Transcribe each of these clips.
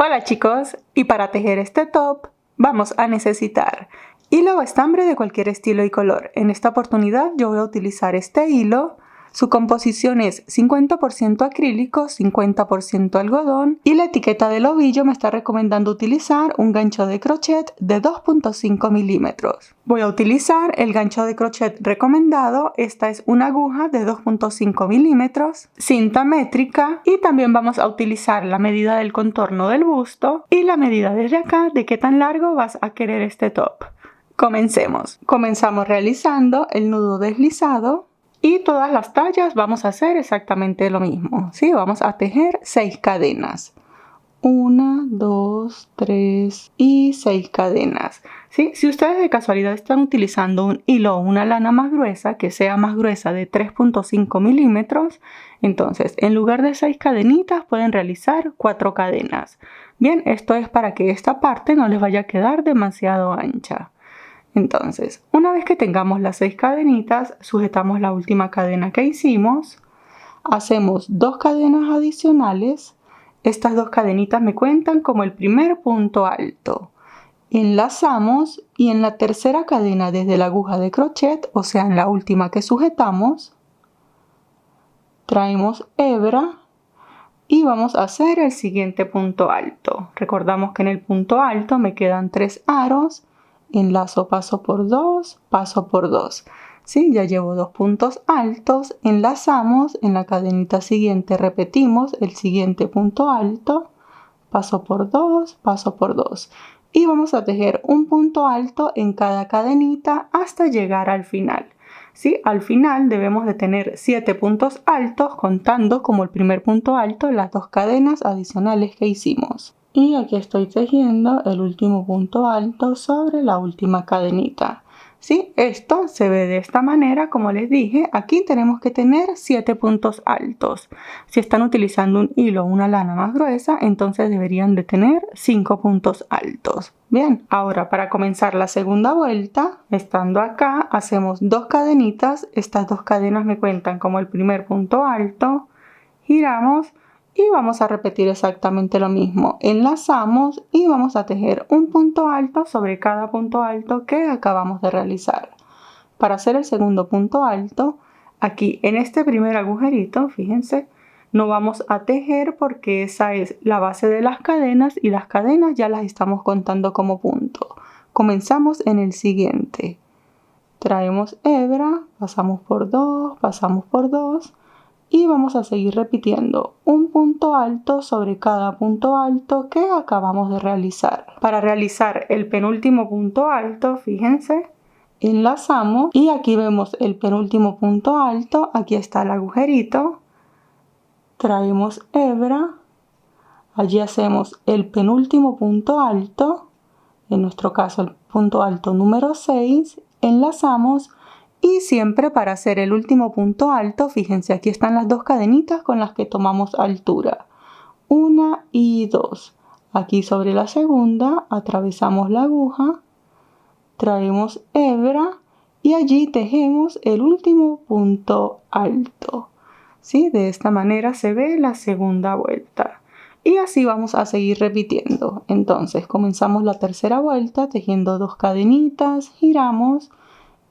Hola chicos, y para tejer este top vamos a necesitar hilo o estambre de cualquier estilo y color. En esta oportunidad yo voy a utilizar este hilo. Su composición es 50% acrílico, 50% algodón y la etiqueta del ovillo me está recomendando utilizar un gancho de crochet de 2.5 milímetros. Voy a utilizar el gancho de crochet recomendado. Esta es una aguja de 2.5 milímetros, cinta métrica y también vamos a utilizar la medida del contorno del busto y la medida desde acá de qué tan largo vas a querer este top. Comencemos. Comenzamos realizando el nudo deslizado. Y todas las tallas vamos a hacer exactamente lo mismo, ¿sí? Vamos a tejer 6 cadenas. 1, 2, 3 y 6 cadenas, ¿sí? Si ustedes de casualidad están utilizando un hilo o una lana más gruesa, que sea más gruesa de 3.5 milímetros, entonces en lugar de 6 cadenitas pueden realizar 4 cadenas. Bien, esto es para que esta parte no les vaya a quedar demasiado ancha. Entonces, una vez que tengamos las 6 cadenitas, sujetamos la última cadena que hicimos, hacemos 2 cadenas adicionales. Estas 2 cadenitas me cuentan como el primer punto alto. Enlazamos y en la tercera cadena desde la aguja de crochet, o sea en la última que sujetamos, traemos hebra y vamos a hacer el siguiente punto alto. Recordamos que en el punto alto me quedan 3 aros. Enlazo paso por 2, paso por 2. ¿Sí? Ya llevo 2 puntos altos, enlazamos, en la cadenita siguiente repetimos el siguiente punto alto, paso por 2, paso por 2. Y vamos a tejer un punto alto en cada cadenita hasta llegar al final. ¿Sí? Al final debemos de tener 7 puntos altos, contando como el primer punto alto las 2 cadenas adicionales que hicimos. Y aquí estoy tejiendo el último punto alto sobre la última cadenita. ¿Sí? Esto se ve de esta manera, como les dije, aquí tenemos que tener 7 puntos altos. Si están utilizando un hilo o una lana más gruesa, entonces deberían de tener 5 puntos altos. Bien, ahora para comenzar la segunda vuelta, estando acá, hacemos 2 cadenitas. Estas 2 cadenas me cuentan como el primer punto alto. Giramos. Y vamos a repetir exactamente lo mismo. Enlazamos y vamos a tejer un punto alto sobre cada punto alto que acabamos de realizar. Para hacer el segundo punto alto, aquí en este primer agujerito, fíjense, no vamos a tejer porque esa es la base de las cadenas y las cadenas ya las estamos contando como punto. Comenzamos en el siguiente. Traemos hebra, pasamos por 2, pasamos por 2. Y vamos a seguir repitiendo un punto alto sobre cada punto alto que acabamos de realizar. Para realizar el penúltimo punto alto, fíjense, enlazamos y aquí vemos el penúltimo punto alto. Aquí está el agujerito. Traemos hebra. Allí hacemos el penúltimo punto alto. En nuestro caso el punto alto número 6. Enlazamos. Y siempre para hacer el último punto alto, fíjense, aquí están las 2 cadenitas con las que tomamos altura. 1 y 2. Aquí sobre la segunda atravesamos la aguja, traemos hebra y allí tejemos el último punto alto. ¿Sí? De esta manera se ve la segunda vuelta. Y así vamos a seguir repitiendo. Entonces comenzamos la tercera vuelta tejiendo 2 cadenitas, giramos.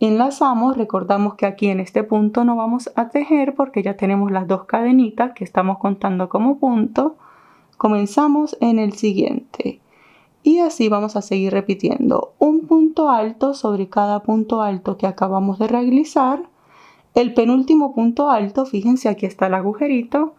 Enlazamos, recordamos que aquí en este punto no vamos a tejer porque ya tenemos las 2 cadenitas que estamos contando como punto. Comenzamos en el siguiente. Y así vamos a seguir repitiendo un punto alto sobre cada punto alto que acabamos de realizar. El penúltimo punto alto, fíjense, aquí está el agujerito.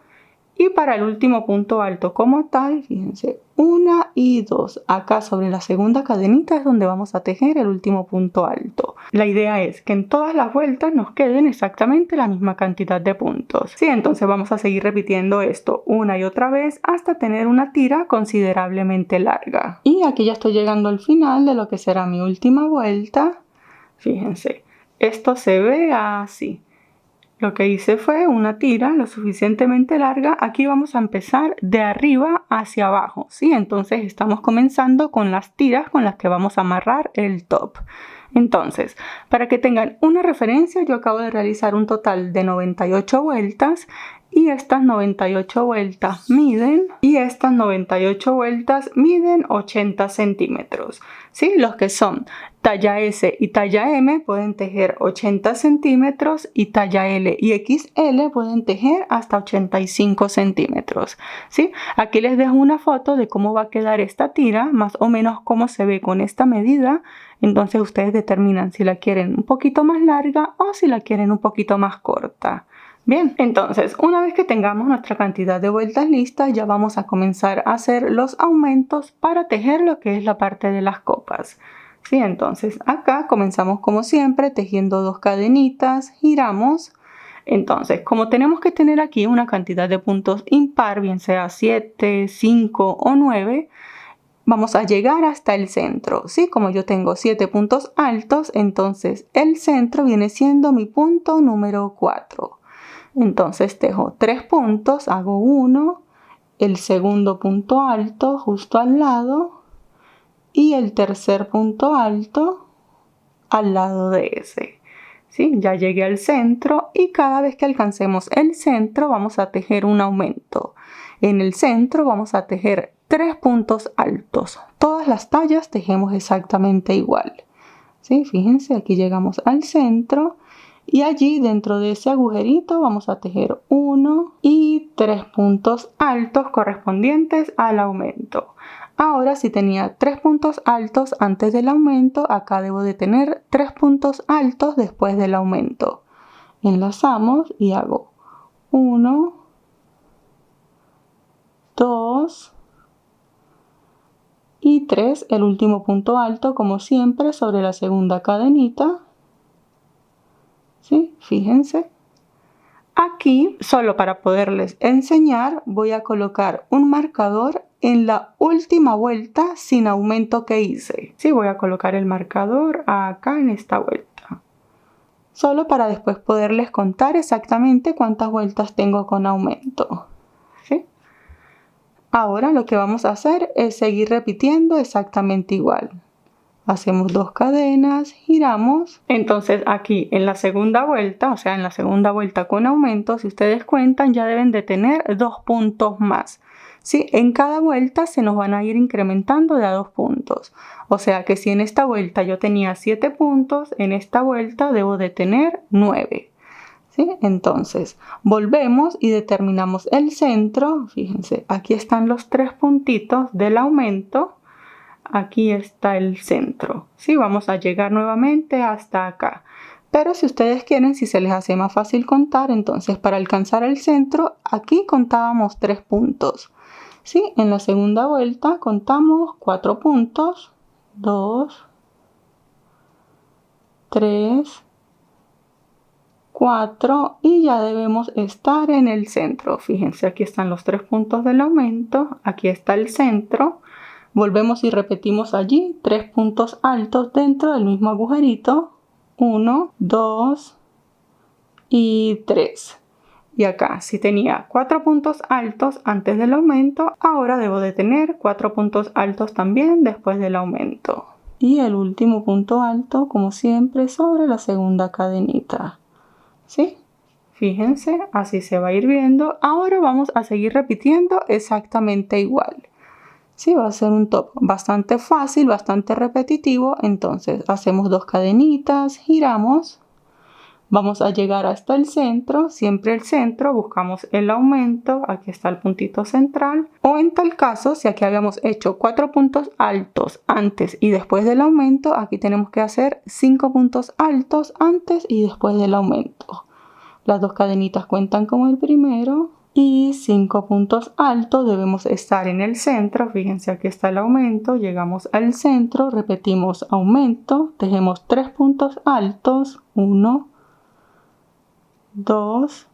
Y para el último punto alto como tal, fíjense, 1 y 2. Acá sobre la segunda cadenita es donde vamos a tejer el último punto alto. La idea es que en todas las vueltas nos queden exactamente la misma cantidad de puntos. Sí, entonces vamos a seguir repitiendo esto una y otra vez hasta tener una tira considerablemente larga. Y aquí ya estoy llegando al final de lo que será mi última vuelta. Fíjense, esto se ve así. Lo que hice fue una tira lo suficientemente larga. Aquí vamos a empezar de arriba hacia abajo, ¿sí? Entonces estamos comenzando con las tiras con las que vamos a amarrar el top. Entonces, para que tengan una referencia, yo acabo de realizar un total de 98 vueltas y estas 98 vueltas miden 80 centímetros. ¿Sí? Los que son talla S y talla M pueden tejer 80 centímetros y talla L y XL pueden tejer hasta 85 centímetros. ¿Sí? Aquí les dejo una foto de cómo va a quedar esta tira, más o menos cómo se ve con esta medida. Entonces ustedes determinan si la quieren un poquito más larga o si la quieren un poquito más corta. Bien, entonces una vez que tengamos nuestra cantidad de vueltas listas, ya vamos a comenzar a hacer los aumentos para tejer lo que es la parte de las copas. Sí, entonces acá comenzamos como siempre tejiendo 2 cadenitas, giramos. Entonces, como tenemos que tener aquí una cantidad de puntos impar, bien sea 7, 5 o 9, vamos a llegar hasta el centro. ¿Sí? Como yo tengo 7 puntos altos, entonces el centro viene siendo mi punto número 4. Entonces tejo 3 puntos, hago 1, el segundo punto alto justo al lado y el tercer punto alto al lado de ese. ¿Sí? Ya llegué al centro y cada vez que alcancemos el centro vamos a tejer un aumento. En el centro vamos a tejer 3 puntos altos. Todas las tallas tejemos exactamente igual. ¿Sí? Fíjense, aquí llegamos al centro y allí dentro de ese agujerito vamos a tejer 1 y 3 puntos altos correspondientes al aumento. Ahora, si tenía 3 puntos altos antes del aumento, acá debo de tener 3 puntos altos después del aumento. Enlazamos y hago 1, 2 y 3, el último punto alto como siempre sobre la segunda cadenita. ¿Sí? Fíjense. Aquí, solo para poderles enseñar, voy a colocar un marcador en la última vuelta sin aumento que hice. Sí, voy a colocar el marcador acá en esta vuelta. Solo para después poderles contar exactamente cuántas vueltas tengo con aumento. ¿Sí? Ahora lo que vamos a hacer es seguir repitiendo exactamente igual. Hacemos 2 cadenas, giramos. Entonces aquí en la segunda vuelta, o sea en la segunda vuelta con aumento, si ustedes cuentan ya deben de tener 2 puntos más. ¿Sí? En cada vuelta se nos van a ir incrementando de a 2 puntos. O sea que si en esta vuelta yo tenía 7 puntos, en esta vuelta debo de tener 9. ¿Sí? Entonces volvemos y determinamos el centro. Fíjense, aquí están los 3 puntitos del aumento. Aquí está el centro. ¿Sí? Vamos a llegar nuevamente hasta acá. Pero si ustedes quieren, si se les hace más fácil contar, entonces para alcanzar el centro, aquí contábamos 3 puntos. ¿Sí? En la segunda vuelta contamos 4 puntos. 2, 3, 4 y ya debemos estar en el centro. Fíjense, aquí están los 3 puntos del aumento. Aquí está el centro. Volvemos y repetimos allí 3 puntos altos dentro del mismo agujerito. 1, 2 y 3. Y acá, si tenía 4 puntos altos antes del aumento, ahora debo de tener 4 puntos altos también después del aumento. Y el último punto alto, como siempre, sobre la segunda cadenita. ¿Sí? Fíjense, así se va a ir viendo. Ahora vamos a seguir repitiendo exactamente igual. Sí, va a ser un top bastante fácil, bastante repetitivo. Entonces hacemos 2 cadenitas, giramos, vamos a llegar hasta el centro, siempre el centro, buscamos el aumento, aquí está el puntito central. O en tal caso, si aquí habíamos hecho 4 puntos altos antes y después del aumento, aquí tenemos que hacer 5 puntos altos antes y después del aumento. Las 2 cadenitas cuentan como el primero. Y 5 puntos altos debemos estar en el centro. Fíjense, aquí está el aumento, llegamos al centro, repetimos aumento, tejemos 3 puntos altos, 1, 2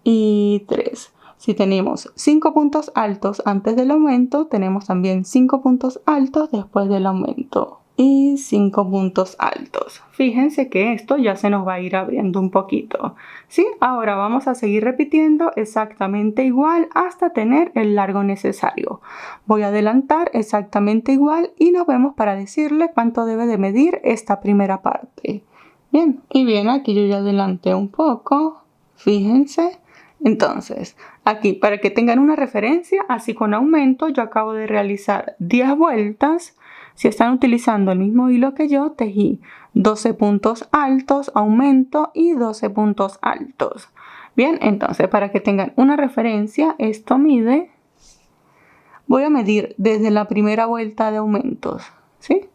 y 3. Si tenemos 5 puntos altos antes del aumento, tenemos también 5 puntos altos después del aumento. Y 5 puntos altos. Fíjense que esto ya se nos va a ir abriendo un poquito. ¿Sí? Ahora vamos a seguir repitiendo exactamente igual hasta tener el largo necesario. Voy a adelantar exactamente igual y nos vemos para decirle cuánto debe de medir esta primera parte. Bien, y bien, aquí yo ya adelanté un poco. Fíjense. Entonces, aquí para que tengan una referencia, así con aumento, yo acabo de realizar 10 vueltas. Si están utilizando el mismo hilo que yo, tejí 12 puntos altos, aumento y 12 puntos altos. Bien, entonces para que tengan una referencia, esto mide, voy a medir desde la primera vuelta de aumentos, ¿sí?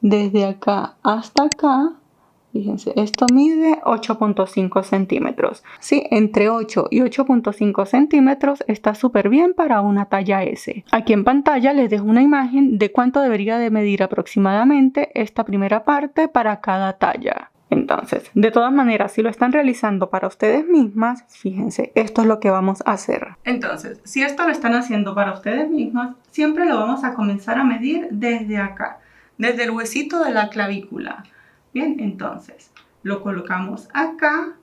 Desde acá hasta acá. Fíjense, esto mide 8.5 centímetros. Sí, entre 8 y 8.5 centímetros está súper bien para una talla S. Aquí en pantalla les dejo una imagen de cuánto debería de medir aproximadamente esta primera parte para cada talla. Entonces, de todas maneras, si lo están realizando para ustedes mismas, fíjense, esto es lo que vamos a hacer. Entonces, si esto lo están haciendo para ustedes mismas, siempre lo vamos a comenzar a medir desde acá, desde el huesito de la clavícula. Bien, entonces lo colocamos acá,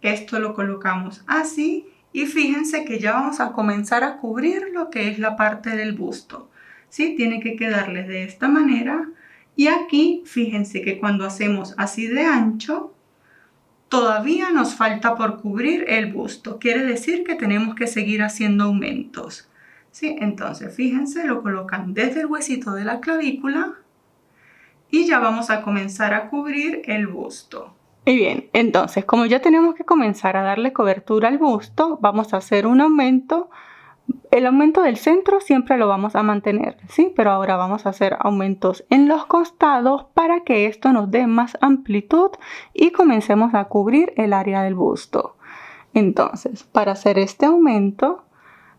esto lo colocamos así y fíjense que ya vamos a comenzar a cubrir lo que es la parte del busto. ¿Sí? Tiene que quedarles de esta manera y aquí fíjense que cuando hacemos así de ancho, todavía nos falta por cubrir el busto. Quiere decir que tenemos que seguir haciendo aumentos. ¿Sí? Entonces fíjense, lo colocan desde el huesito de la clavícula. Y ya vamos a comenzar a cubrir el busto. Y bien, entonces como ya tenemos que comenzar a darle cobertura al busto, vamos a hacer un aumento. El aumento del centro siempre lo vamos a mantener, ¿sí? Pero ahora vamos a hacer aumentos en los costados para que esto nos dé más amplitud y comencemos a cubrir el área del busto. Entonces, para hacer este aumento,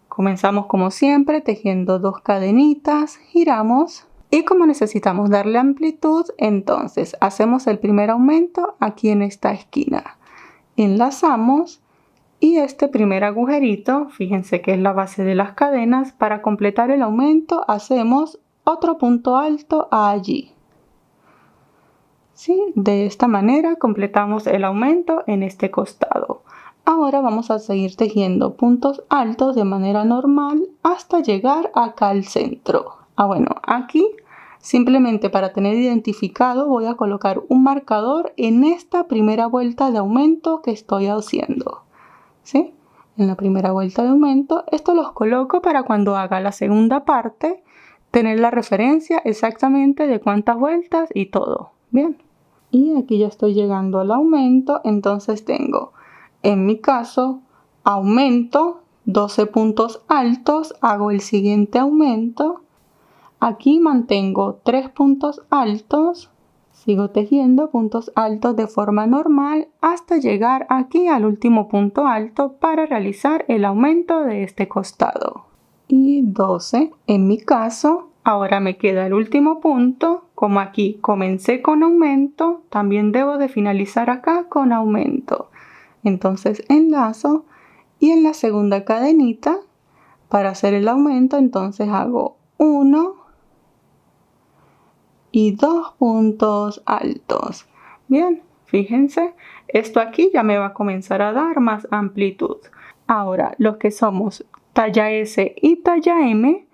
comenzamos como siempre tejiendo 2 cadenitas, giramos. Y como necesitamos darle amplitud, entonces hacemos el primer aumento aquí en esta esquina. Enlazamos y este primer agujerito, fíjense que es la base de las cadenas, para completar el aumento hacemos otro punto alto allí. ¿Sí? De esta manera completamos el aumento en este costado. Ahora vamos a seguir tejiendo puntos altos de manera normal hasta llegar acá al centro. Bueno, aquí simplemente para tener identificado voy a colocar un marcador en esta primera vuelta de aumento que estoy haciendo. ¿Sí? En la primera vuelta de aumento, esto los coloco para cuando haga la segunda parte, tener la referencia exactamente de cuántas vueltas y todo. Bien. Y aquí ya estoy llegando al aumento, entonces tengo, en mi caso, aumento, 12 puntos altos, hago el siguiente aumento. Aquí mantengo 3 puntos altos, sigo tejiendo puntos altos de forma normal hasta llegar aquí al último punto alto para realizar el aumento de este costado. Y 12 en mi caso. Ahora me queda el último punto. Como aquí comencé con aumento, también debo de finalizar acá con aumento. Entonces enlazo y en la segunda cadenita para hacer el aumento entonces hago 1 y 2 puntos altos. Bien, fíjense, esto aquí ya me va a comenzar a dar más amplitud. Ahora, los que somos talla S y talla M,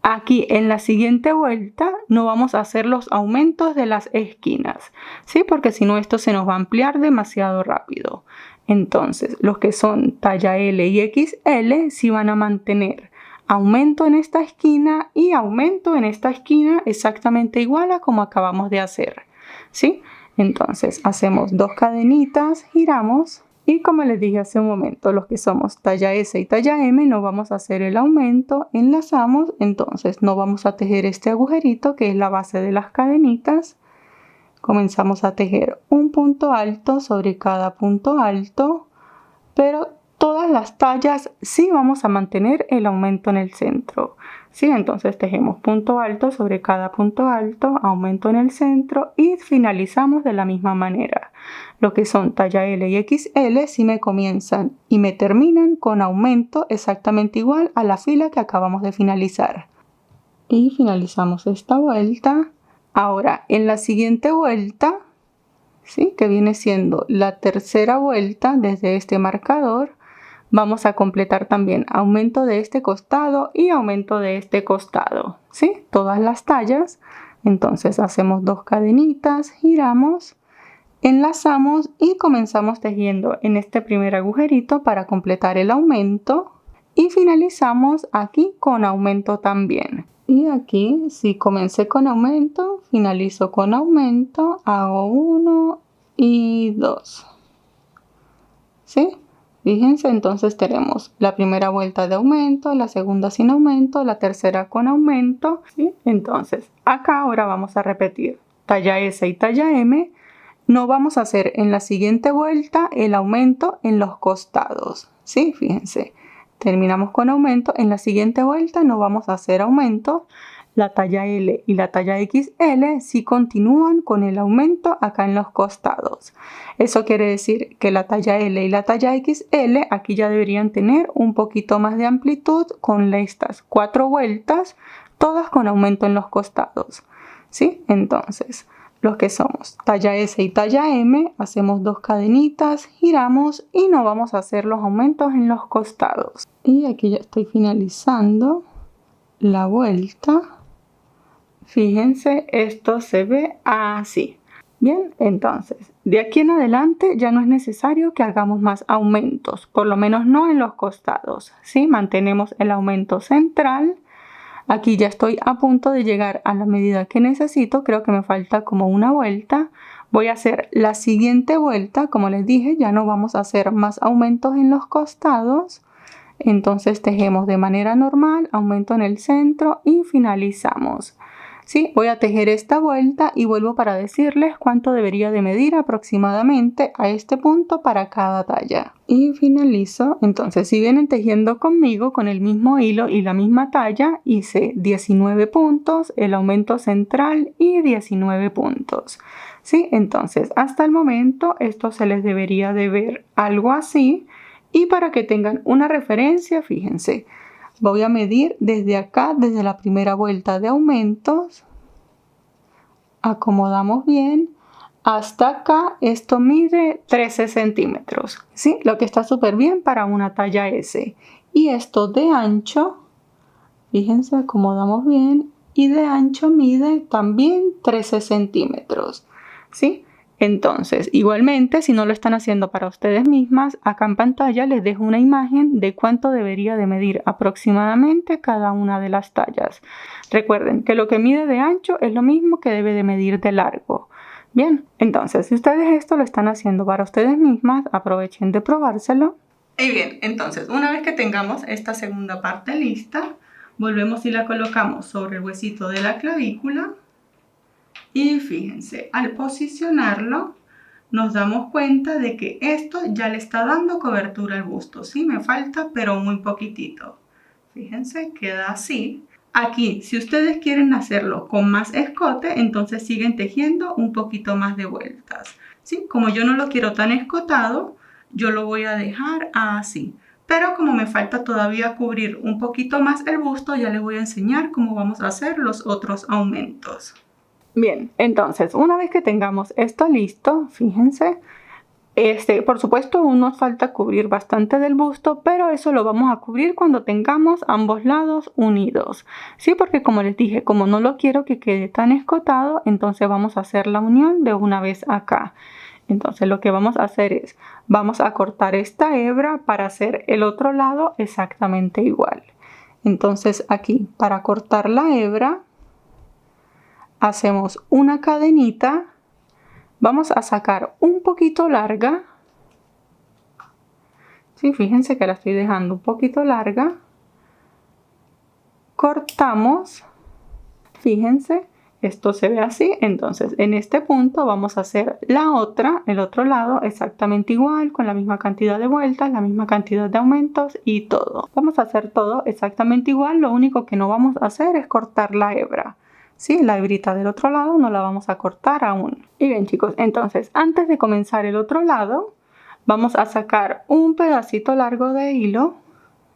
aquí en la siguiente vuelta no vamos a hacer los aumentos de las esquinas, ¿sí? Porque si no esto se nos va a ampliar demasiado rápido. Entonces, los que son talla L y XL sí van a mantener aumento en esta esquina y aumento en esta esquina exactamente igual a como acabamos de hacer, ¿sí? Entonces hacemos 2 cadenitas, giramos y como les dije hace un momento, los que somos talla S y talla M no vamos a hacer el aumento, enlazamos, entonces no vamos a tejer este agujerito que es la base de las cadenitas. Comenzamos a tejer un punto alto sobre cada punto alto, pero todas las tallas sí vamos a mantener el aumento en el centro. ¿Sí? Entonces tejemos punto alto sobre cada punto alto, aumento en el centro y finalizamos de la misma manera. Lo que son talla L y XL sí me comienzan y me terminan con aumento exactamente igual a la fila que acabamos de finalizar. Y finalizamos esta vuelta. Ahora en la siguiente vuelta, ¿sí? Que viene siendo la tercera vuelta desde este marcador, vamos a completar también aumento de este costado y aumento de este costado, ¿sí? Todas las tallas. Entonces hacemos 2 cadenitas, giramos Enlazamos y comenzamos tejiendo en este primer agujerito para completar el aumento y finalizamos aquí con aumento también. Y aquí, si comencé con aumento, finalizo con aumento, hago 1 y 2. ¿Sí? Fíjense, entonces tenemos la primera vuelta de aumento, la segunda sin aumento, la tercera con aumento, ¿sí? Entonces, acá ahora vamos a repetir talla S y talla M. No vamos a hacer en la siguiente vuelta el aumento en los costados, ¿sí? Fíjense, terminamos con aumento, en la siguiente vuelta no vamos a hacer aumento. La talla L y la talla XL sí continúan con el aumento acá en los costados. Eso quiere decir que la talla L y la talla XL aquí ya deberían tener un poquito más de amplitud con estas 4 vueltas, todas con aumento en los costados, ¿sí? Entonces, los que somos talla S y talla M, hacemos 2 cadenitas, giramos y no vamos a hacer los aumentos en los costados. Y aquí ya estoy finalizando la vuelta. Fíjense, esto se ve así. Bien, entonces, de aquí en adelante ya no es necesario que hagamos más aumentos, por lo menos no en los costados, ¿sí? Mantenemos el aumento central. Aquí ya estoy a punto de llegar a la medida que necesito, creo que me falta como una vuelta. Voy a hacer la siguiente vuelta, como les dije, ya no vamos a hacer más aumentos en los costados. Entonces tejemos de manera normal, aumento en el centro y finalizamos. Sí, voy a tejer esta vuelta y vuelvo para decirles cuánto debería de medir aproximadamente a este punto para cada talla. Y finalizo. Entonces, si vienen tejiendo conmigo con el mismo hilo y la misma talla, hice 19 puntos, el aumento central y 19 puntos. Sí, entonces hasta el momento esto se les debería de ver algo así. Y para que tengan una referencia, fíjense. Voy a medir desde acá, desde la primera vuelta de aumentos. Acomodamos bien. Hasta acá, esto mide 13 centímetros. ¿Sí? Lo que está súper bien para una talla S. Y esto de ancho, fíjense, acomodamos bien. Y de ancho mide también 13 centímetros. ¿Sí? Entonces, igualmente, si no lo están haciendo para ustedes mismas, acá en pantalla les dejo una imagen de cuánto debería de medir aproximadamente cada una de las tallas. Recuerden que lo que mide de ancho es lo mismo que debe de medir de largo. Bien, entonces, si ustedes esto lo están haciendo para ustedes mismas, aprovechen de probárselo. Y bien, entonces, una vez que tengamos esta segunda parte lista, volvemos y la colocamos sobre el huesito de la clavícula. Y fíjense, al posicionarlo nos damos cuenta de que esto ya le está dando cobertura al busto. Sí, me falta, pero muy poquitito. Fíjense, queda así. Aquí, si ustedes quieren hacerlo con más escote, entonces siguen tejiendo un poquito más de vueltas. ¿Sí? Como yo no lo quiero tan escotado, yo lo voy a dejar así. Pero como me falta todavía cubrir un poquito más el busto, ya les voy a enseñar cómo vamos a hacer los otros aumentos. Bien, entonces, una vez que tengamos esto listo, fíjense, por supuesto aún nos falta cubrir bastante del busto, pero eso lo vamos a cubrir cuando tengamos ambos lados unidos. Sí, porque como les dije, como no lo quiero que quede tan escotado, entonces vamos a hacer la unión de una vez acá. Entonces lo que vamos a hacer es, vamos a cortar esta hebra para hacer el otro lado exactamente igual. Entonces aquí, para cortar la hebra, hacemos una cadenita, vamos a sacar un poquito larga, ¿sí? Fíjense que la estoy dejando un poquito larga, cortamos, fíjense, esto se ve así, entonces en este punto vamos a hacer el otro lado exactamente igual, con la misma cantidad de vueltas, la misma cantidad de aumentos y todo. Vamos a hacer todo exactamente igual, lo único que no vamos a hacer es cortar la hebra. ¿Sí? La hebrita del otro lado no la vamos a cortar aún. Y bien chicos, entonces antes de comenzar el otro lado, vamos a sacar un pedacito largo de hilo,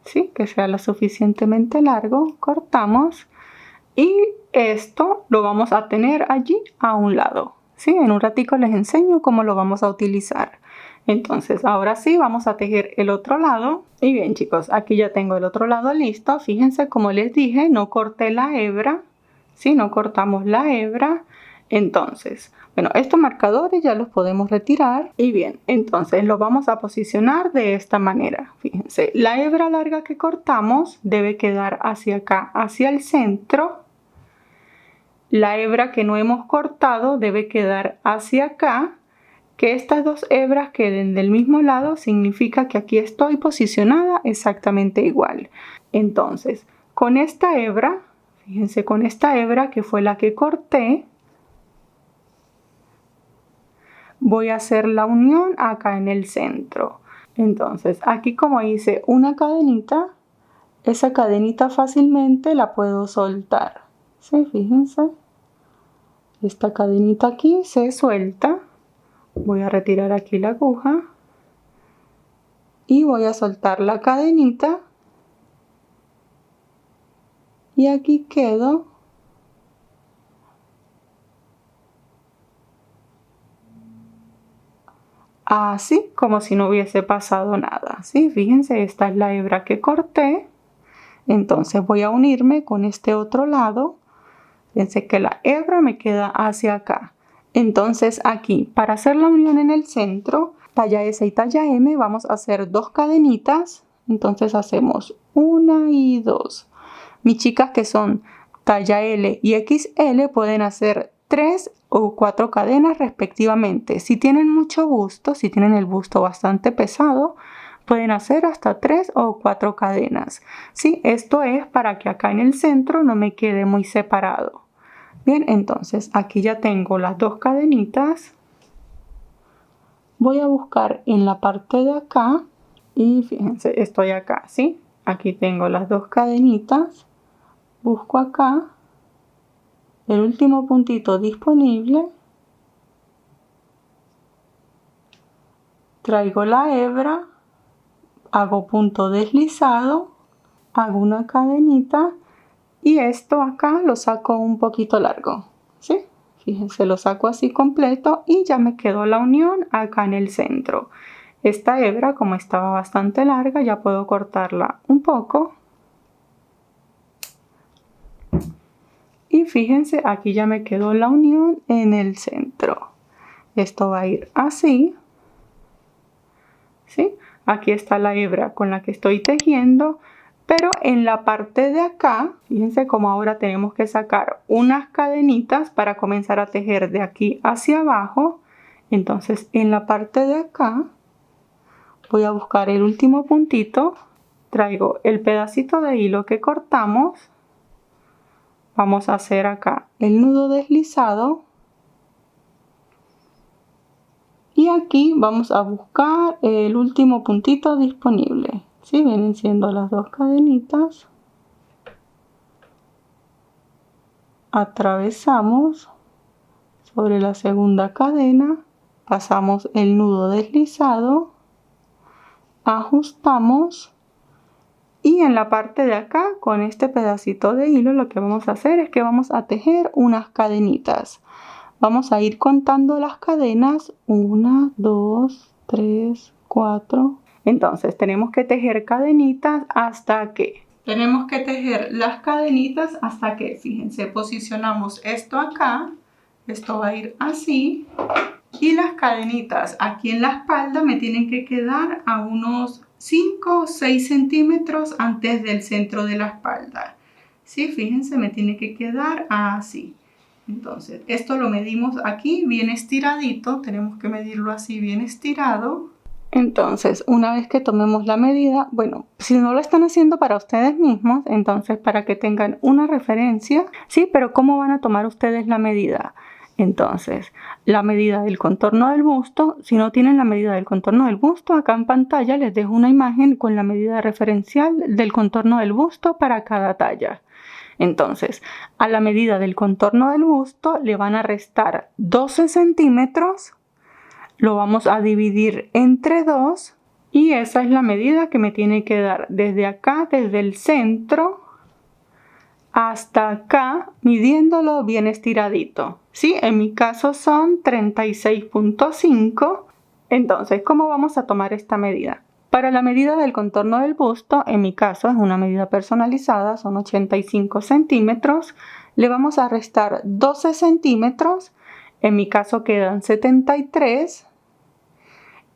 ¿sí? Que sea lo suficientemente largo, cortamos y esto lo vamos a tener allí a un lado. ¿Sí? En un ratico les enseño cómo lo vamos a utilizar. Entonces ahora sí vamos a tejer el otro lado. Y bien chicos, aquí ya tengo el otro lado listo. Fíjense, como les dije, no corté la hebra. ¿Sí? No cortamos la hebra Entonces, bueno, estos marcadores ya los podemos retirar. Y bien, entonces los vamos a posicionar de esta manera. Fíjense, la hebra larga que cortamos debe quedar hacia acá, hacia el centro. La hebra que no hemos cortado debe quedar hacia acá. Que estas dos hebras queden del mismo lado significa que aquí estoy posicionada exactamente igual. Entonces, con esta hebra, fíjense, con esta hebra que fue la que corté, voy a hacer la unión acá en el centro. Entonces, aquí como hice una cadenita, esa cadenita fácilmente la puedo soltar. ¿Sí? Fíjense. Esta cadenita aquí se suelta. Voy a retirar aquí la aguja. Y voy a soltar la cadenita. Y aquí quedo. Así, como si no hubiese pasado nada. ¿Sí? Fíjense, esta es la hebra que corté. Entonces voy a unirme con este otro lado. Fíjense que la hebra me queda hacia acá. Entonces aquí, para hacer la unión en el centro, talla S y talla M, vamos a hacer 2 cadenitas. Entonces hacemos 1 y 2. Mis chicas que son talla L y XL pueden hacer 3 o 4 cadenas respectivamente. Si tienen mucho busto, si tienen el busto bastante pesado, pueden hacer hasta 3 o 4 cadenas. ¿Sí? Esto es para que acá en el centro no me quede muy separado. Bien, entonces aquí ya tengo las 2 cadenitas. Voy a buscar en la parte de acá y fíjense, estoy acá, ¿sí? Aquí tengo las 2 cadenitas. Busco acá el último puntito disponible. Traigo la hebra, hago punto deslizado, hago una cadenita y esto acá lo saco un poquito largo, ¿sí? Fíjense, lo saco así completo y ya me quedó la unión acá en el centro. Esta hebra, como estaba bastante larga, ya puedo cortarla un poco. Y fíjense, aquí ya me quedó la unión en el centro. Esto va a ir así. ¿Sí? Aquí está la hebra con la que estoy tejiendo. Pero en la parte de acá, fíjense como ahora tenemos que sacar unas cadenitas para comenzar a tejer de aquí hacia abajo. Entonces en la parte de acá voy a buscar el último puntito. Traigo el pedacito de hilo que cortamos. Vamos a hacer acá el nudo deslizado. Y aquí vamos a buscar el último puntito disponible. ¿Sí? Vienen siendo las 2 cadenitas. Atravesamos sobre la segunda cadena. Pasamos el nudo deslizado. Ajustamos. Y en la parte de acá, con este pedacito de hilo, lo que vamos a hacer es que vamos a tejer unas cadenitas. Vamos a ir contando las cadenas. 1, 2, 3, 4. Entonces tenemos que tejer cadenitas hasta que... Tenemos que tejer las cadenitas hasta que, fíjense, posicionamos esto acá. Esto va a ir así. Y las cadenitas aquí en la espalda me tienen que quedar a unos 5 o 6 centímetros antes del centro de la espalda. ¿Sí? Fíjense, me tiene que quedar así. Entonces, esto lo medimos aquí bien estiradito. Tenemos que medirlo así bien estirado. Entonces, una vez que tomemos la medida, bueno, si no lo están haciendo para ustedes mismos, entonces para que tengan una referencia, sí, pero ¿cómo van a tomar ustedes la medida? Entonces, la medida del contorno del busto, si no tienen la medida del contorno del busto, acá en pantalla les dejo una imagen con la medida referencial del contorno del busto para cada talla. Entonces, a la medida del contorno del busto le van a restar 12 centímetros. Lo vamos a dividir entre 2 y esa es la medida que me tiene que dar desde acá, desde el centro hasta acá, midiéndolo bien estiradito. ¿Sí? En mi caso son 36.5. Entonces, ¿cómo vamos a tomar esta medida? Para la medida del contorno del busto, en mi caso es una medida personalizada, son 85 centímetros. Le vamos a restar 12 centímetros En mi caso quedan 73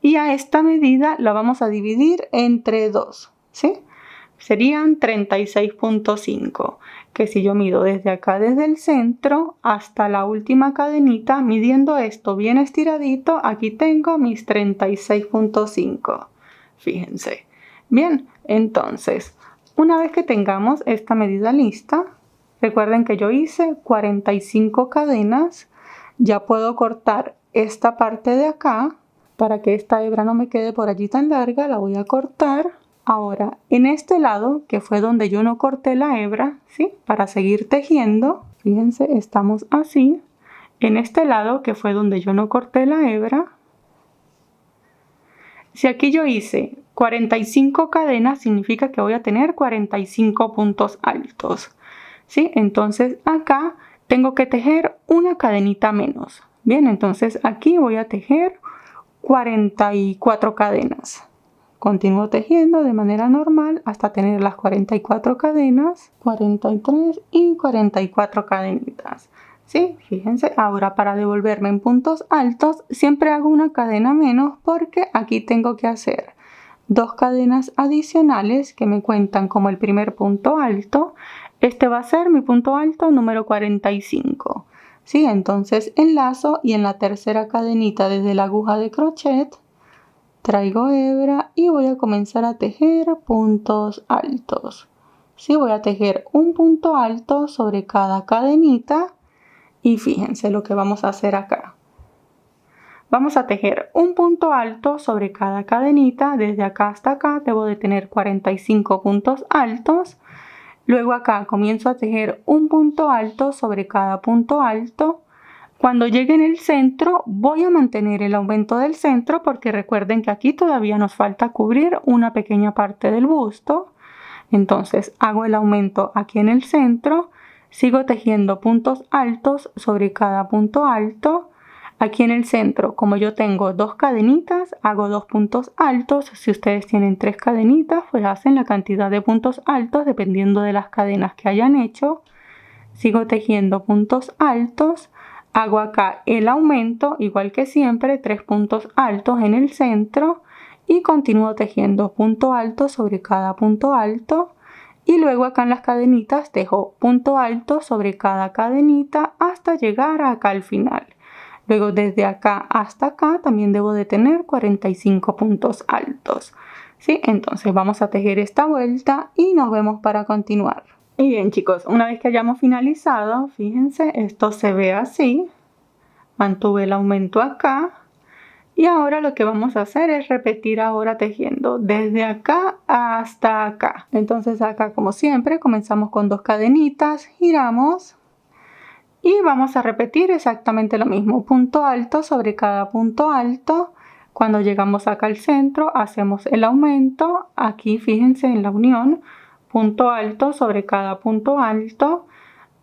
y a esta medida la vamos a dividir entre 2, ¿sí? Serían 36.5, que si yo mido desde acá, desde el centro hasta la última cadenita, midiendo esto bien estiradito, aquí tengo mis 36.5. Fíjense. Bien, entonces, una vez que tengamos esta medida lista, recuerden que yo hice 45 cadenas, ya puedo cortar esta parte de acá, para que esta hebra no me quede por allí tan larga, la voy a cortar. Ahora, en este lado, que fue donde yo no corté la hebra, ¿sí? Para seguir tejiendo, fíjense, estamos así. En este lado, que fue donde yo no corté la hebra, si aquí yo hice 45 cadenas, significa que voy a tener 45 puntos altos, ¿sí? Entonces acá tengo que tejer una cadenita menos. Bien, entonces aquí voy a tejer 44 cadenas. Continúo tejiendo de manera normal hasta tener las 44 cadenas, 43 y 44 cadenitas. ¿Sí? Fíjense, ahora para devolverme en puntos altos siempre hago una cadena menos porque aquí tengo que hacer 2 cadenas adicionales que me cuentan como el primer punto alto. Este va a ser mi punto alto número 45. ¿Sí? Entonces enlazo y en la tercera cadenita desde la aguja de crochet traigo hebra y voy a comenzar a tejer puntos altos. ¿Sí? Voy a tejer un punto alto sobre cada cadenita y fíjense lo que vamos a hacer acá. Vamos a tejer un punto alto sobre cada cadenita. Desde acá hasta acá debo de tener 45 puntos altos. Luego acá comienzo a tejer un punto alto sobre cada punto alto. Cuando llegue en el centro voy a mantener el aumento del centro porque recuerden que aquí todavía nos falta cubrir una pequeña parte del busto. Entonces hago el aumento aquí en el centro, sigo tejiendo puntos altos sobre cada punto alto. Aquí en el centro, como yo tengo 2 cadenitas, hago 2 puntos altos. Si ustedes tienen 3 cadenitas, pues hacen la cantidad de puntos altos dependiendo de las cadenas que hayan hecho. Sigo tejiendo puntos altos. Hago acá el aumento, igual que siempre, 3 puntos altos en el centro y continúo tejiendo punto alto sobre cada punto alto y luego acá en las cadenitas tejo punto alto sobre cada cadenita hasta llegar acá al final. Luego desde acá hasta acá también debo de tener 45 puntos altos. ¿Sí? Entonces vamos a tejer esta vuelta y nos vemos para continuar. Y bien chicos, una vez que hayamos finalizado, fíjense, esto se ve así. Mantuve el aumento acá. Y ahora lo que vamos a hacer es repetir ahora tejiendo desde acá hasta acá. Entonces acá como siempre comenzamos con 2 cadenitas, giramos. Y vamos a repetir exactamente lo mismo. Punto alto sobre cada punto alto. Cuando llegamos acá al centro hacemos el aumento. Aquí fíjense en la unión. Punto alto sobre cada punto alto,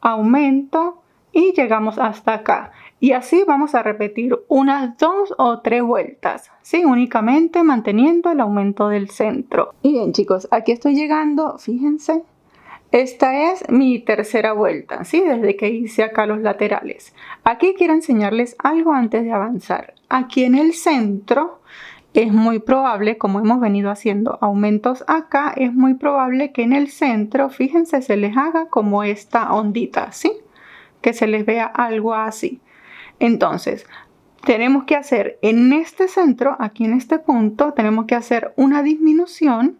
aumento y llegamos hasta acá. Y así vamos a repetir unas 2 o 3 vueltas, ¿sí? Únicamente manteniendo el aumento del centro. Y bien chicos, aquí estoy llegando, fíjense. Esta es mi tercera vuelta, ¿sí? Desde que hice acá los laterales. Aquí quiero enseñarles algo antes de avanzar. Aquí en el centro es muy probable, como hemos venido haciendo aumentos acá, es muy probable que en el centro, fíjense, se les haga como esta ondita, ¿sí? Que se les vea algo así. Entonces, tenemos que hacer en este centro, aquí en este punto, tenemos que hacer una disminución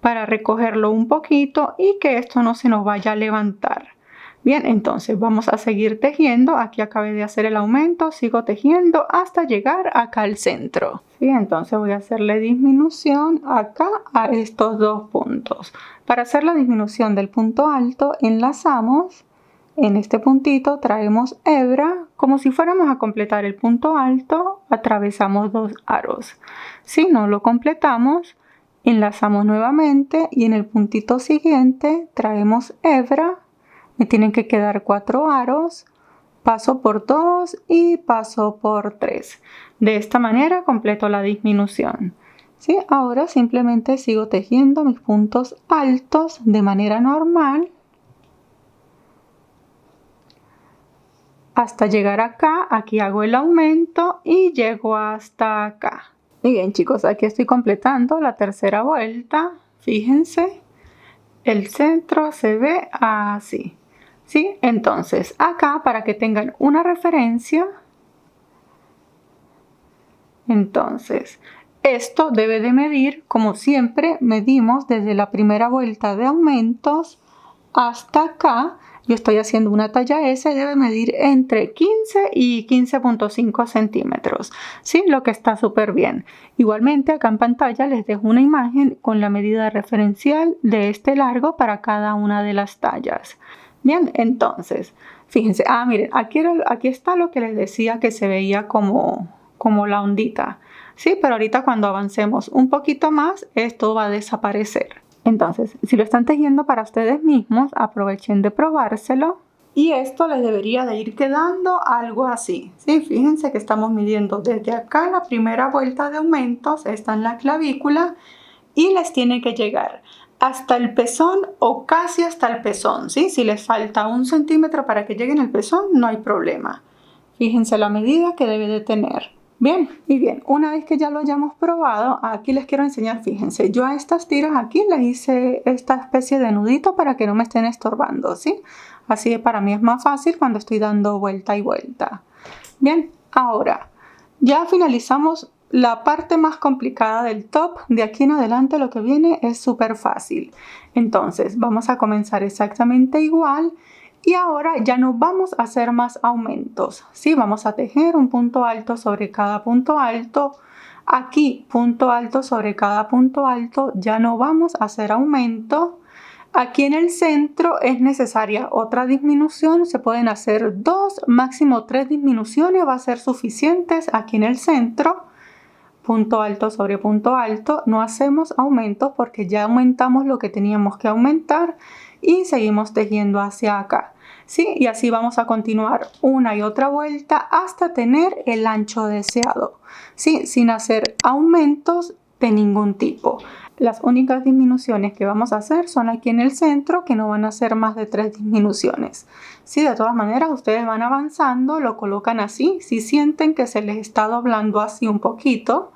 para recogerlo un poquito y que esto no se nos vaya a levantar. Bien, entonces vamos a seguir tejiendo. Aquí acabé de hacer el aumento, sigo tejiendo hasta llegar acá al centro. ¿Sí? Entonces voy a hacerle disminución acá a estos 2 puntos. Para hacer la disminución del punto alto, enlazamos. En este puntito traemos hebra, como si fuéramos a completar el punto alto, atravesamos 2 aros. Si no lo completamos, enlazamos nuevamente y en el puntito siguiente traemos hebra. Me tienen que quedar 4 aros, paso por 2 y paso por 3. De esta manera completo la disminución. ¿Sí? Ahora simplemente sigo tejiendo mis puntos altos de manera normal. hasta llegar acá. Aquí hago el aumento y llego hasta acá. Y bien chicos, aquí estoy completando la tercera vuelta. Fíjense, el centro se ve así, ¿sí? Entonces acá, para que tengan una referencia, entonces esto debe de medir, como siempre medimos desde la primera vuelta de aumentos hasta acá. Yo estoy haciendo una talla S, debe medir entre 15 y 15.5 centímetros, ¿sí? Lo que está súper bien. Igualmente acá en pantalla les dejo una imagen con la medida referencial de este largo para cada una de las tallas. Bien, entonces, fíjense, miren, aquí está lo que les decía que se veía como la ondita, ¿sí? Pero ahorita cuando avancemos un poquito más, esto va a desaparecer. Entonces, si lo están tejiendo para ustedes mismos, aprovechen de probárselo. Y esto les debería de ir quedando algo así, ¿sí? Fíjense que estamos midiendo desde acá la primera vuelta de aumentos, está en la clavícula, y les tiene que llegar hasta el pezón o casi hasta el pezón, ¿sí? Si les falta 1 centímetro para que lleguen al pezón, no hay problema. Fíjense la medida que debe de tener. Bien, y bien, una vez que ya lo hayamos probado, aquí les quiero enseñar, fíjense, yo a estas tiras aquí les hice esta especie de nudito para que no me estén estorbando, ¿sí? Así para mí es más fácil cuando estoy dando vuelta y vuelta. Bien, ahora ya finalizamos la parte más complicada del top. De aquí en adelante lo que viene es súper fácil. Entonces vamos a comenzar exactamente igual. Y ahora ya no vamos a hacer más aumentos, ¿sí? Vamos a tejer un punto alto sobre cada punto alto. Aquí punto alto sobre cada punto alto, ya no vamos a hacer aumento. Aquí en el centro es necesaria otra disminución, se pueden hacer 2, máximo 3 disminuciones, va a ser suficientes aquí en el centro. Punto alto sobre punto alto, no hacemos aumentos porque ya aumentamos lo que teníamos que aumentar y seguimos tejiendo hacia acá, ¿sí? Y así vamos a continuar una y otra vuelta hasta tener el ancho deseado, ¿sí? Sin hacer aumentos de ningún tipo. Las únicas disminuciones que vamos a hacer son aquí en el centro, que no van a ser más de 3 disminuciones. Sí, de todas maneras ustedes van avanzando, lo colocan así. Si sienten que se les está doblando así un poquito,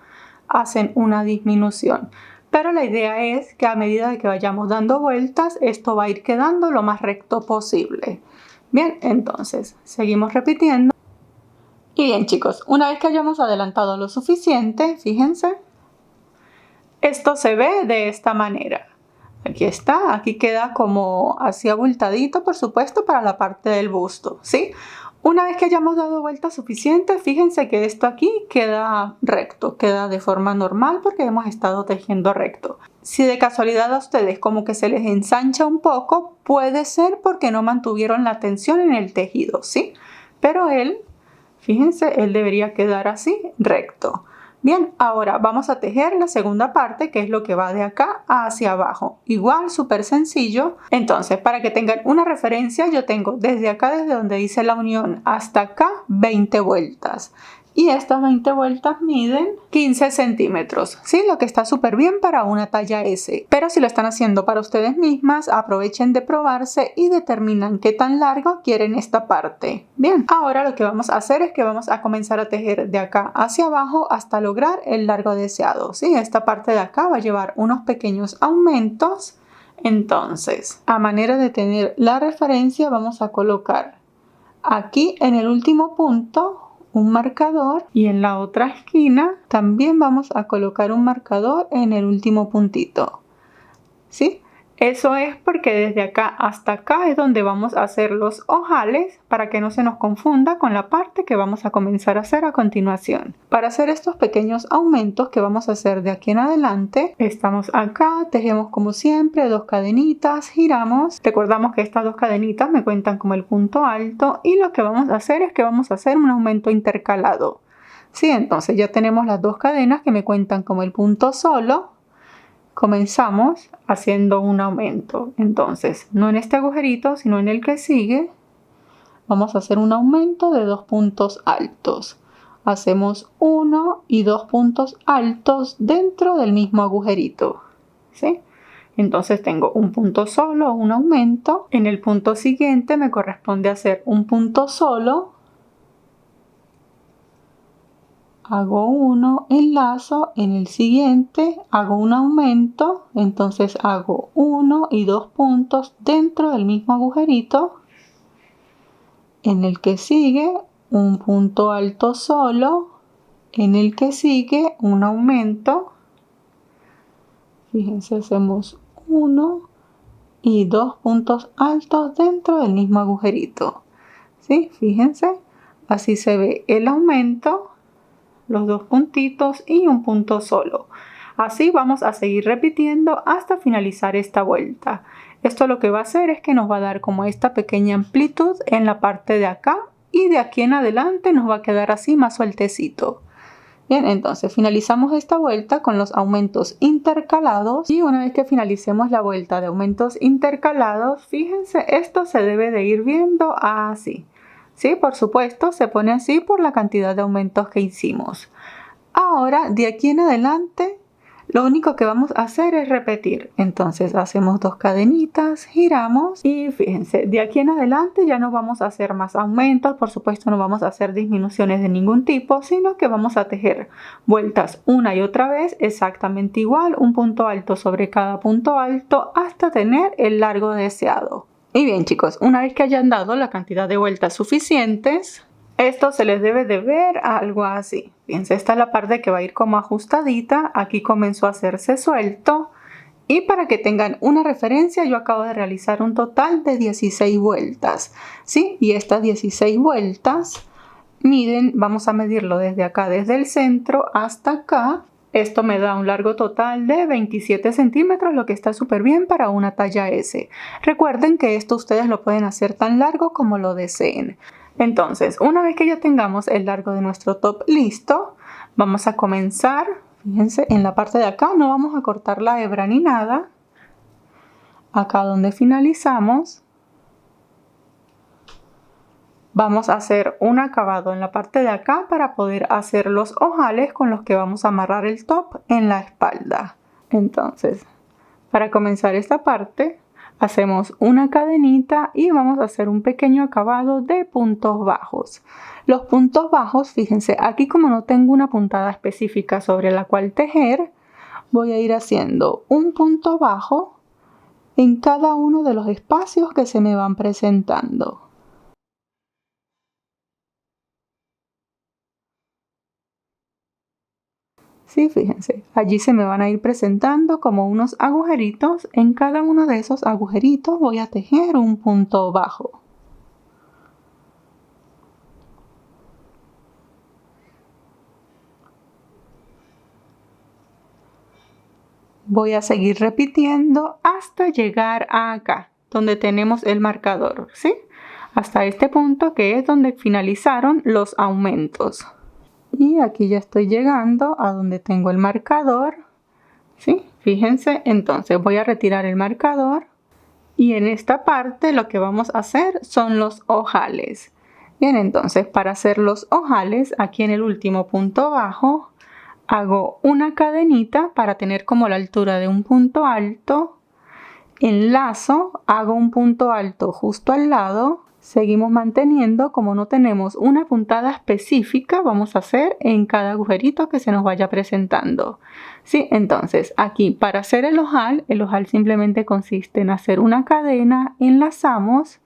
hacen una disminución. Pero la idea es que a medida de que vayamos dando vueltas, esto va a ir quedando lo más recto posible. Bien, entonces seguimos repitiendo. Y bien chicos, una vez que hayamos adelantado lo suficiente, fíjense, esto se ve de esta manera. Aquí está, aquí queda como así abultadito, por supuesto, para la parte del busto, ¿sí? Una vez que hayamos dado vueltas suficientes, fíjense que esto aquí queda recto, queda de forma normal porque hemos estado tejiendo recto. Si de casualidad a ustedes como que se les ensancha un poco, puede ser porque no mantuvieron la tensión en el tejido, ¿sí? Pero fíjense, él debería quedar así, recto. Bien, ahora vamos a tejer la segunda parte, que es lo que va de acá hacia abajo. Igual, súper sencillo. Entonces, para que tengan una referencia, yo tengo desde acá, desde donde hice la unión, hasta acá, 20 vueltas. Y estas 20 vueltas miden 15 centímetros, ¿sí? Lo que está súper bien para una talla S. Pero si lo están haciendo para ustedes mismas, aprovechen de probarse y determinan qué tan largo quieren esta parte. Bien, ahora lo que vamos a hacer es que vamos a comenzar a tejer de acá hacia abajo hasta lograr el largo deseado, ¿sí? Esta parte de acá va a llevar unos pequeños aumentos. Entonces, a manera de tener la referencia, vamos a colocar aquí en el último punto un marcador y en la otra esquina también vamos a colocar un marcador en el último puntito, ¿sí? Eso es porque desde acá hasta acá es donde vamos a hacer los ojales para que no se nos confunda con la parte que vamos a comenzar a hacer a continuación. Para hacer estos pequeños aumentos que vamos a hacer de aquí en adelante, estamos acá, tejemos como siempre 2 cadenitas, giramos. Recordamos que estas 2 cadenitas me cuentan como el punto alto y lo que vamos a hacer es que vamos a hacer un aumento intercalado. Sí, entonces ya tenemos las 2 cadenas que me cuentan como el punto solo. Comenzamos haciendo un aumento, entonces no en este agujerito sino en el que sigue vamos a hacer un aumento de 2 puntos altos. Hacemos 1 y 2 puntos altos dentro del mismo agujerito, ¿sí? Entonces tengo un punto solo, un aumento. En el punto siguiente me corresponde hacer un punto solo hago uno, enlazo, en el siguiente hago un aumento, entonces hago 1 y 2 puntos dentro del mismo agujerito. En el que sigue un punto alto solo, en el que sigue un aumento. Fíjense, hacemos 1 y 2 puntos altos dentro del mismo agujerito. ¿Sí? Fíjense, así se ve el aumento, los 2 puntitos y un punto solo. Así vamos a seguir repitiendo hasta finalizar esta vuelta. Esto lo que va a hacer es que nos va a dar como esta pequeña amplitud en la parte de acá y de aquí en adelante nos va a quedar así más sueltecito. Bien, entonces finalizamos esta vuelta con los aumentos intercalados y una vez que finalicemos la vuelta de aumentos intercalados, fíjense, esto se debe de ir viendo así. Sí, por supuesto, se pone así por la cantidad de aumentos que hicimos. Ahora, de aquí en adelante, lo único que vamos a hacer es repetir. Entonces hacemos 2 cadenitas, giramos y fíjense, de aquí en adelante ya no vamos a hacer más aumentos. Por supuesto no vamos a hacer disminuciones de ningún tipo, sino que vamos a tejer vueltas una y otra vez exactamente igual, un punto alto sobre cada punto alto hasta tener el largo deseado. Y bien chicos, una vez que hayan dado la cantidad de vueltas suficientes, esto se les debe de ver algo así. Fíjense, esta es la parte que va a ir como ajustadita. Aquí comenzó a hacerse suelto. Y para que tengan una referencia, yo acabo de realizar un total de 16 vueltas. ¿Sí? Y estas 16 vueltas miden, vamos a medirlo desde acá, desde el centro hasta acá. Esto me da un largo total de 27 centímetros, lo que está súper bien para una talla S. Recuerden que esto ustedes lo pueden hacer tan largo como lo deseen. Entonces, una vez que ya tengamos el largo de nuestro top listo, vamos a comenzar. Fíjense, en la parte de acá no vamos a cortar la hebra ni nada. Acá donde finalizamos, vamos a hacer un acabado en la parte de acá para poder hacer los ojales con los que vamos a amarrar el top en la espalda. Entonces, para comenzar esta parte, hacemos una cadenita y vamos a hacer un pequeño acabado de puntos bajos. Los puntos bajos, fíjense, aquí como no tengo una puntada específica sobre la cual tejer, voy a ir haciendo un punto bajo en cada uno de los espacios que se me van presentando. Sí, fíjense, allí se me van a ir presentando como unos agujeritos. En cada uno de esos agujeritos voy a tejer un punto bajo. Voy a seguir repitiendo hasta llegar a acá, donde tenemos el marcador, ¿sí? Hasta este punto que es donde finalizaron los aumentos. Y aquí ya estoy llegando a donde tengo el marcador, ¿sí? Fíjense, entonces voy a retirar el marcador y en esta parte lo que vamos a hacer son los ojales. Bien, entonces para hacer los ojales, aquí en el último punto bajo, hago una cadenita para tener como la altura de un punto alto, enlazo, hago un punto alto justo al lado. Seguimos manteniendo, como no tenemos una puntada específica, vamos a hacer en cada agujerito que se nos vaya presentando. Sí, entonces aquí para hacer el ojal simplemente consiste en hacer una cadena, enlazamos,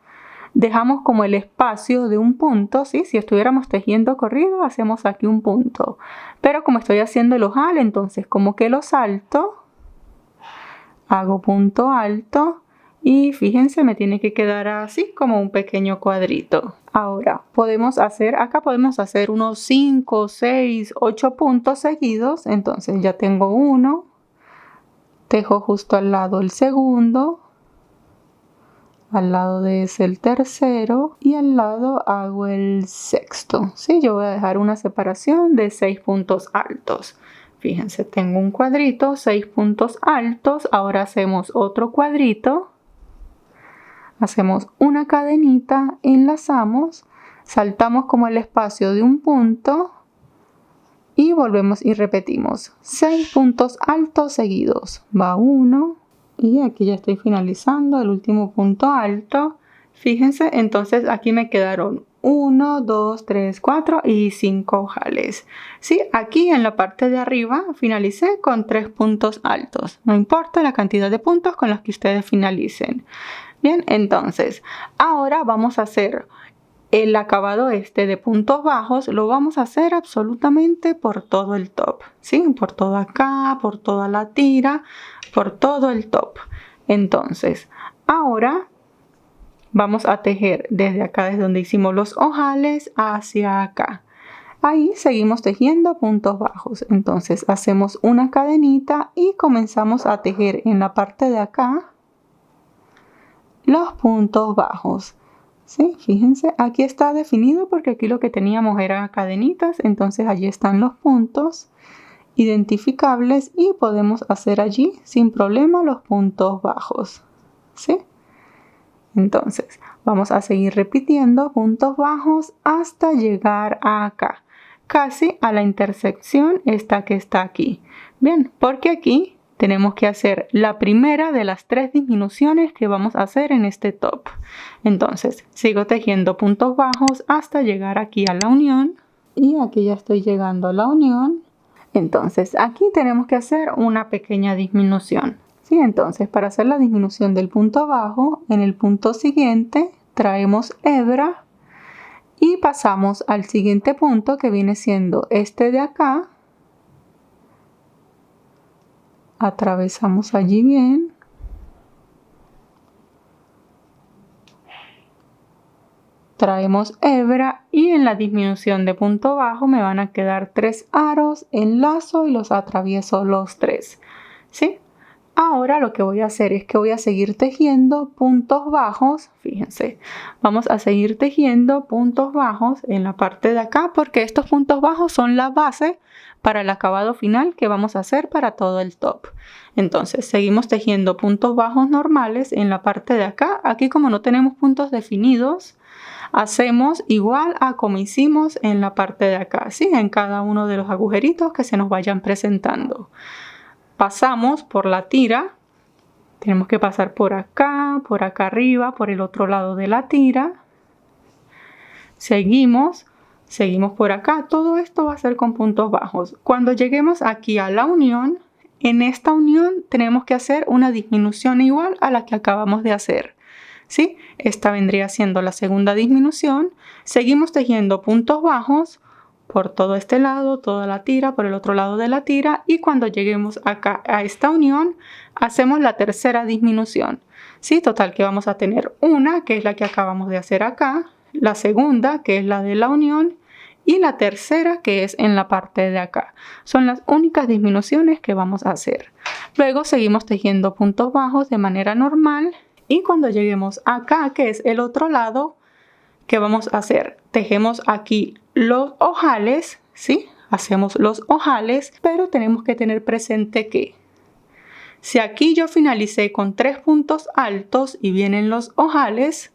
dejamos como el espacio de un punto, ¿sí? Si estuviéramos tejiendo corrido, hacemos aquí un punto. Pero como estoy haciendo el ojal, entonces como que lo salto, hago punto alto. Y fíjense, me tiene que quedar así como un pequeño cuadrito. Ahora, acá podemos hacer unos 5, 6, 8 puntos seguidos. Entonces ya tengo uno. Tejo justo al lado el segundo. Al lado de ese el tercero. Y al lado hago el sexto. ¿Sí? Yo voy a dejar una separación de 6 puntos altos. Fíjense, tengo un cuadrito, 6 puntos altos. Ahora hacemos otro cuadrito. Hacemos una cadenita, enlazamos, saltamos como el espacio de un punto y volvemos y repetimos 6 puntos altos seguidos. Va uno y aquí ya estoy finalizando el último punto alto. Fíjense, entonces aquí me quedaron 1, 2, 3, 4 y 5 ojales. Sí, aquí en la parte de arriba finalicé con 3 puntos altos. No importa la cantidad de puntos con los que ustedes finalicen. Bien, entonces, ahora vamos a hacer el acabado este de puntos bajos. Lo vamos a hacer absolutamente por todo el top. ¿Sí? Por todo acá, por toda la tira, por todo el top. Entonces, ahora vamos a tejer desde acá, desde donde hicimos los ojales, hacia acá. Ahí seguimos tejiendo puntos bajos. Entonces hacemos una cadenita y comenzamos a tejer en la parte de acá los puntos bajos. ¿Sí? Fíjense, aquí está definido porque aquí lo que teníamos era cadenitas. Entonces allí están los puntos identificables y podemos hacer allí sin problema los puntos bajos. ¿Sí? Entonces, vamos a seguir repitiendo puntos bajos hasta llegar a acá, casi a la intersección esta que está aquí. Bien, porque aquí tenemos que hacer la primera de las 3 disminuciones que vamos a hacer en este top. Entonces, sigo tejiendo puntos bajos hasta llegar aquí a la unión. Y aquí ya estoy llegando a la unión. Entonces, aquí tenemos que hacer una pequeña disminución. Sí, entonces para hacer la disminución del punto bajo, en el punto siguiente traemos hebra y pasamos al siguiente punto que viene siendo este de acá. Atravesamos allí bien. Traemos hebra y en la disminución de punto bajo me van a quedar 3 aros, enlazo y los atravieso los 3. ¿Sí? Ahora lo que voy a hacer es que voy a seguir tejiendo puntos bajos. Fíjense, vamos a seguir tejiendo puntos bajos en la parte de acá porque estos puntos bajos son la base para el acabado final que vamos a hacer para todo el top. Entonces seguimos tejiendo puntos bajos normales en la parte de acá. Aquí como no tenemos puntos definidos, hacemos igual a como hicimos en la parte de acá, ¿sí? En cada uno de los agujeritos que se nos vayan presentando. Pasamos por la tira, tenemos que pasar por acá arriba, por el otro lado de la tira. Seguimos por acá. Todo esto va a ser con puntos bajos. Cuando lleguemos aquí a la unión, en esta unión tenemos que hacer una disminución igual a la que acabamos de hacer. ¿Sí? Esta vendría siendo la segunda disminución. Seguimos tejiendo puntos bajos por todo este lado, toda la tira, por el otro lado de la tira, y cuando lleguemos acá a esta unión hacemos la tercera disminución. ¿Sí? Total que vamos a tener una que es la que acabamos de hacer acá, la segunda que es la de la unión y la tercera que es en la parte de acá. Son las únicas disminuciones que vamos a hacer. Luego seguimos tejiendo puntos bajos de manera normal y cuando lleguemos acá, que es el otro lado, ¿qué vamos a hacer? Tejemos aquí los ojales, ¿sí? Hacemos los ojales, pero tenemos que tener presente que si aquí yo finalicé con 3 puntos altos y vienen los ojales,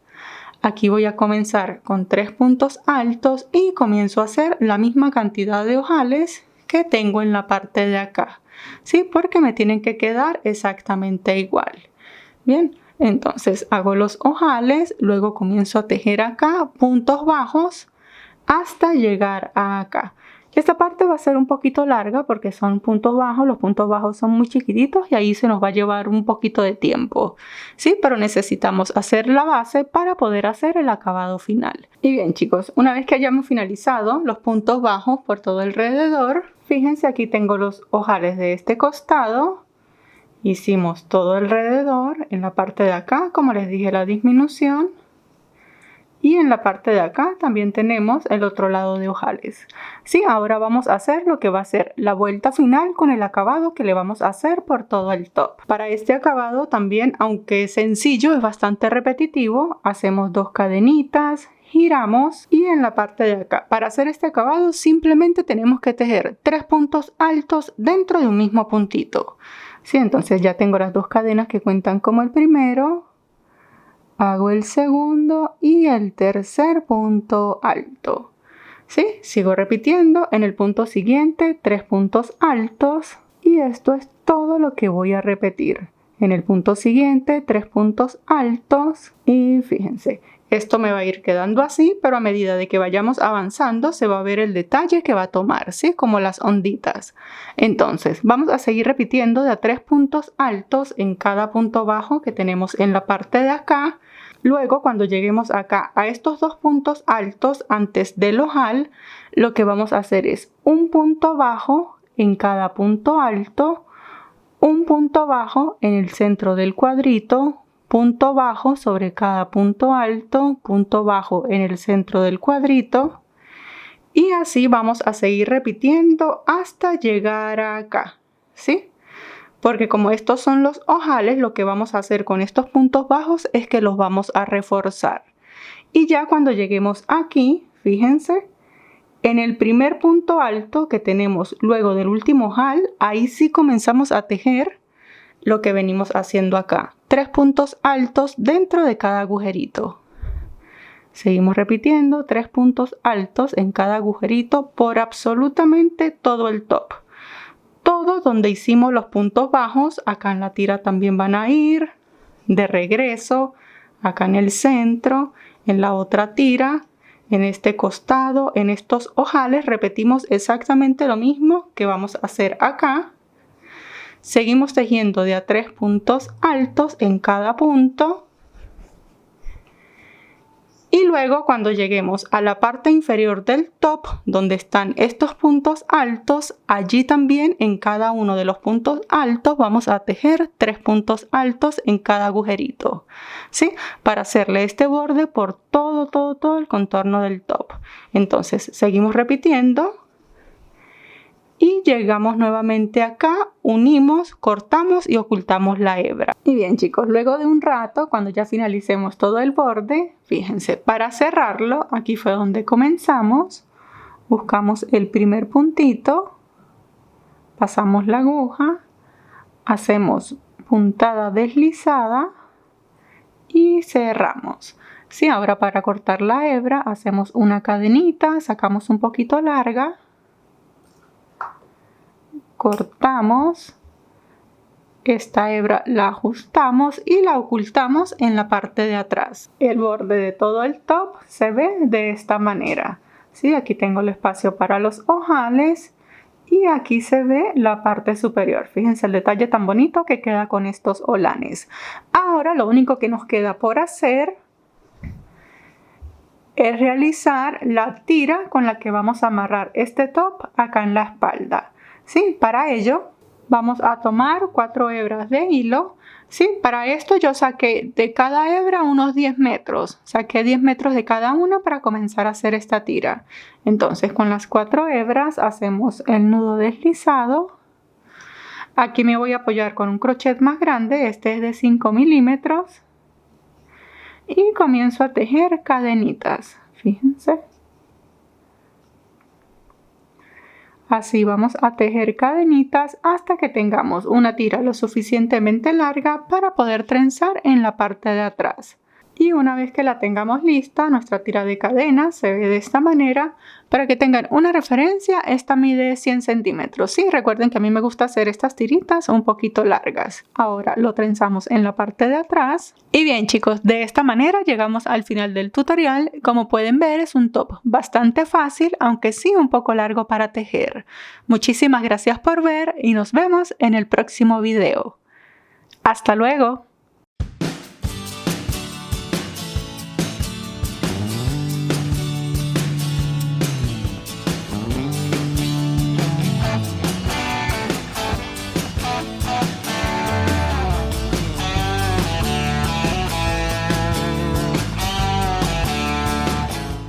aquí voy a comenzar con 3 puntos altos y comienzo a hacer la misma cantidad de ojales que tengo en la parte de acá, ¿sí? Porque me tienen que quedar exactamente igual. Bien. Entonces hago los ojales, luego comienzo a tejer acá puntos bajos hasta llegar a acá. Esta parte va a ser un poquito larga porque son puntos bajos, los puntos bajos son muy chiquititos y ahí se nos va a llevar un poquito de tiempo. Sí, pero necesitamos hacer la base para poder hacer el acabado final. Y bien chicos, una vez que hayamos finalizado los puntos bajos por todo alrededor, fíjense aquí tengo los ojales de este costado. Hicimos todo alrededor, en la parte de acá, como les dije, la disminución. Y en la parte de acá también tenemos el otro lado de ojales. Sí, ahora vamos a hacer lo que va a ser la vuelta final con el acabado que le vamos a hacer por todo el top. Para este acabado también, aunque es sencillo, es bastante repetitivo. Hacemos 2 cadenitas, giramos y en la parte de acá, para hacer este acabado simplemente tenemos que tejer 3 puntos altos dentro de un mismo puntito. Sí, entonces ya tengo las 2 cadenas que cuentan como el primero, hago el segundo y el tercer punto alto. ¿Sí? Sigo repitiendo en el punto siguiente 3 puntos altos y esto es todo lo que voy a repetir. En el punto siguiente 3 puntos altos y fíjense, esto me va a ir quedando así, pero a medida de que vayamos avanzando se va a ver el detalle que va a tomar, ¿sí? Como las onditas. Entonces, vamos a seguir repitiendo de a 3 puntos altos en cada punto bajo que tenemos en la parte de acá. Luego, cuando lleguemos acá a estos 2 puntos altos antes del ojal, lo que vamos a hacer es un punto bajo en cada punto alto, un punto bajo en el centro del cuadrito, punto bajo sobre cada punto alto, punto bajo en el centro del cuadrito y así vamos a seguir repitiendo hasta llegar acá, ¿sí? Porque como estos son los ojales, lo que vamos a hacer con estos puntos bajos es que los vamos a reforzar. Y ya cuando lleguemos aquí, fíjense, en el primer punto alto que tenemos luego del último ojal, ahí sí comenzamos a tejer lo que venimos haciendo acá. 3 puntos altos dentro de cada agujerito. Seguimos repitiendo 3 puntos altos en cada agujerito por absolutamente todo el top. Todo donde hicimos los puntos bajos, acá en la tira también van a ir. De regreso, acá en el centro, en la otra tira, en este costado, en estos ojales, repetimos exactamente lo mismo que vamos a hacer acá. Seguimos tejiendo de a 3 puntos altos en cada punto. Y luego cuando lleguemos a la parte inferior del top, donde están estos puntos altos, allí también en cada uno de los puntos altos vamos a tejer 3 puntos altos en cada agujerito, ¿sí? Para hacerle este borde por todo el contorno del top. Entonces seguimos repitiendo. Y llegamos nuevamente acá, unimos, cortamos y ocultamos la hebra. Y bien chicos, luego de un rato, cuando ya finalicemos todo el borde, fíjense, para cerrarlo, aquí fue donde comenzamos, buscamos el primer puntito, pasamos la aguja, hacemos puntada deslizada y cerramos. Sí, ahora para cortar la hebra hacemos una cadenita, sacamos un poquito larga, cortamos, esta hebra la ajustamos y la ocultamos en la parte de atrás. El borde de todo el top se ve de esta manera, ¿sí? Aquí tengo el espacio para los ojales y aquí se ve la parte superior. Fíjense el detalle tan bonito que queda con estos olanes. Ahora lo único que nos queda por hacer es realizar la tira con la que vamos a amarrar este top acá en la espalda. Sí, para ello vamos a tomar 4 hebras de hilo. Sí, para esto yo saqué de cada hebra unos 10 metros. Saqué 10 metros de cada una para comenzar a hacer esta tira. Entonces con las 4 hebras hacemos el nudo deslizado. Aquí me voy a apoyar con un crochet más grande. Este es de 5 milímetros. Y comienzo a tejer cadenitas. Fíjense. Así vamos a tejer cadenitas hasta que tengamos una tira lo suficientemente larga para poder trenzar en la parte de atrás. Y una vez que la tengamos lista, nuestra tira de cadena se ve de esta manera. Para que tengan una referencia, esta mide 100 centímetros. Sí, recuerden que a mí me gusta hacer estas tiritas un poquito largas. Ahora lo trenzamos en la parte de atrás. Y bien chicos, de esta manera llegamos al final del tutorial. Como pueden ver, es un top bastante fácil, aunque sí un poco largo para tejer. Muchísimas gracias por ver y nos vemos en el próximo video. ¡Hasta luego!